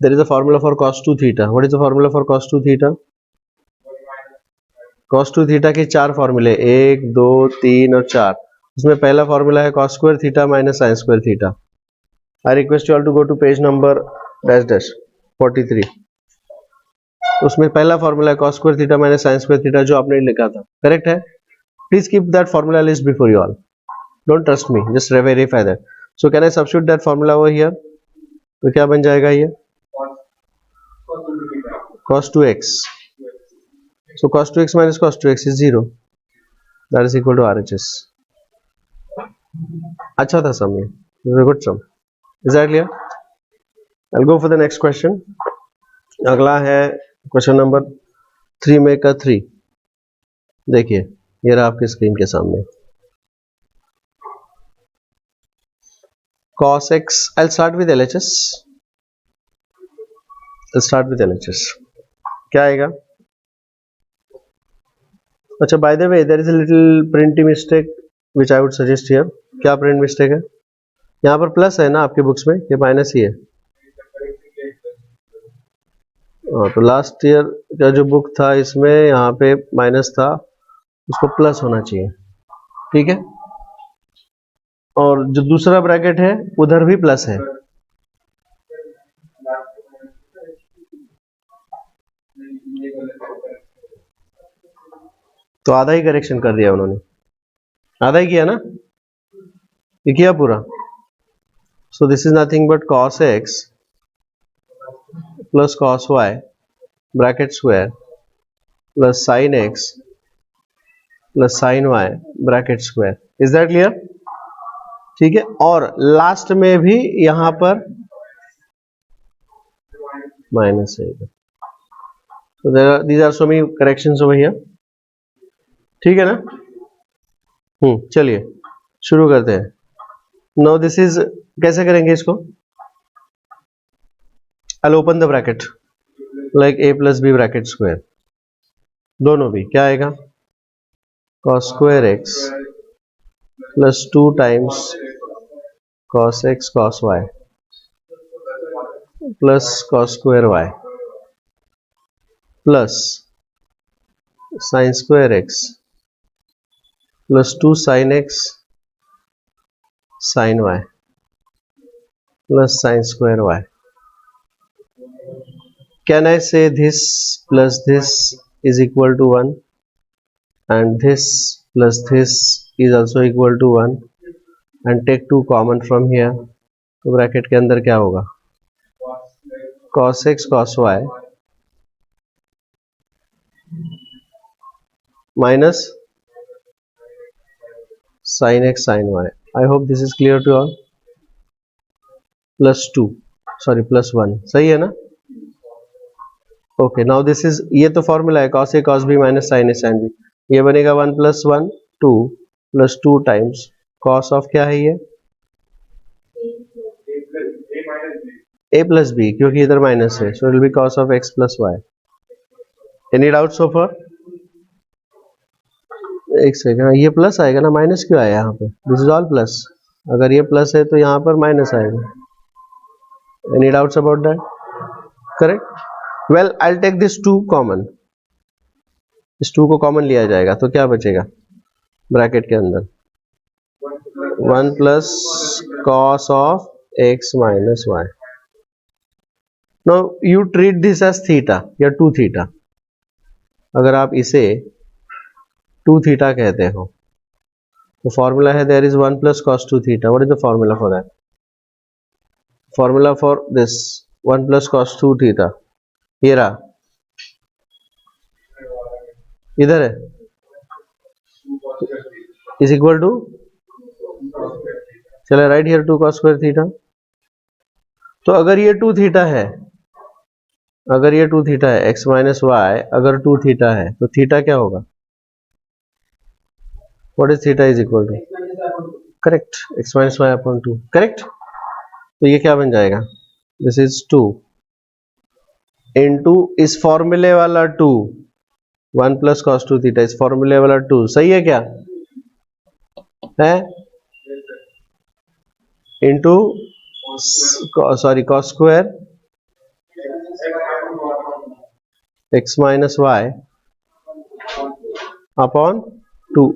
There is a formula for cos 2 theta. What is the formula for cos 2 theta? cos 2 theta के चार फॉर्मूले, 1 2 3 और 4. उसमें पहला फॉर्मूला है cos square theta minus sin square theta. I request you all to go to page number dash dash 43. उसमें पहला फॉर्मूला है cos square theta minus sin square theta, जो आपने लिखा था. करेक्ट है. Please keep that formula list before you all. Don't trust me. Just verify that. So can I substitute that formula over here? तो क्या बन जाएगा ये? Cos 2x. So cos 2x minus cos 2x is 0. That is equal to RHS. अच्छा था सम ये. Very good sum. Is that clear? I'll go for the next question. अगला है question number 3 में का 3. देखिए, ये रहा आपके स्क्रीन के सामने. cos x, I'll start with LHS. क्या आएगा? अच्छा, by the way, there is a little printing mistake which I would suggest here. क्या प्रिंट मिस्टेक है? यहाँ पर प्लस है ना आपके बुक्स में, ये माइनस ही है. तो लास्ट ईयर का जो बुक था इसमें यहाँ पे माइनस था, उसको प्लस होना चाहिए. ठीक है. और जो दूसरा ब्रैकेट है उधर भी प्लस है. तो आधा ही करेक्शन कर दिया उन्होंने, आधा ही किया ना, ये किया पूरा. सो this is nothing but cos x plus cos y bracket square plus sin x plus sin y bracket square. Is that clear? ठीक है. और लास्ट में भी यहां पर माइनस है इधर. So these are so many corrections over here. ठीक है ना? चलिए शुरू करते हैं. Now this is कैसे करेंगे इसको? I'll open the bracket like a plus b bracket square. दोनों भी क्या आएगा? Cos square x plus 2 times cos x cos y plus cos square y plus sin square x plus 2 sin x sin y plus sin square y. Can I say this plus this is equal to 1 and this plus this is also equal to 1 and take 2 common from here? तो ब्रैकेट के अंदर क्या होगा? cos x cos y minus sin x sin y. I hope this is clear to all. plus 2 sorry plus 1 सही है ना? ओके नाउ दिस इज, ये तो फॉर्मूला है cos a cos b minus sin a sin b. ये बनेगा 1 plus 1 2 plus 2 times cos of क्या है ये? a plus b क्योंकि इधर माइनस है, so it will be cos of x plus y. Any doubts so far? एक सेकंड, ये प्लस आएगा ना, माइनस क्यों आया यहाँ पे? This is all plus. अगर ये प्लस है तो यहाँ पर माइनस आएगा. Any doubts about that? Correct? Well, I'll take this 2 common. इस 2 को कॉमन लिया जाएगा तो क्या बचेगा ब्रैकेट के अंदर? 1 plus cos of x minus y. Now you treat this as theta या 2 theta. अगर आप इसे 2 theta कहते हो तो फॉर्मूला है there is 1 plus cos 2 theta. What is the formula for that? Formula for this 1 plus cos 2 theta ये रहा, इधर है, is equal to, चले right here 2 cos square theta. तो अगर ये 2 theta है, अगर ये 2 थीटा है, x माइनस वाई अगर 2 थीटा है तो थीटा क्या होगा? What is theta is equal to, correct, x minus y upon 2. Correct. तो ये क्या बन जाएगा? दिस इज 2 इनटू इस फॉर्मूले वाला 2 1 प्लस कॉस 2 थीटा, इस फॉर्मूले वाला 2. सही है क्या है? Into sorry cos square x minus y upon 2.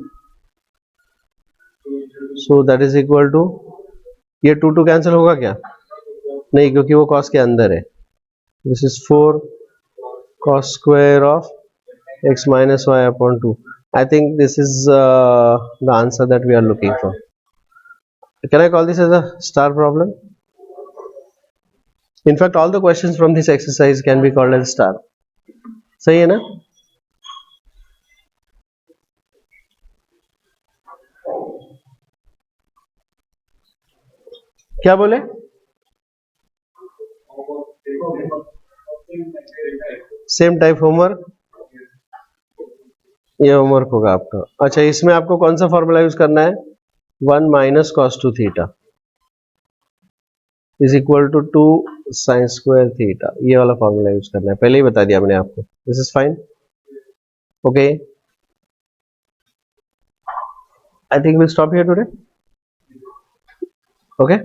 So that is equal to, ये 2 कैंसिल होगा क्या? नहीं, क्योंकि वो cos के अंदर है. This is 4 cos square of x minus y upon 2. I think this is the answer that we are looking for. Can I call this as a star problem? In fact, all the questions from this exercise can be called as star. सही है ना? क्या बोले? सेम टाइप होमवर्क, ये होमवर्क होगा आपका. अच्छा, इसमें आपको कौन सा फॉर्मूला यूज करना है? 1 minus cos 2 theta is equal to 2 sine square theta. ये वाला फॉर्मूला यूज करना है, पहले ही बता दिया मैंने आपको. This is fine. Okay, I think will stop here today. Okay.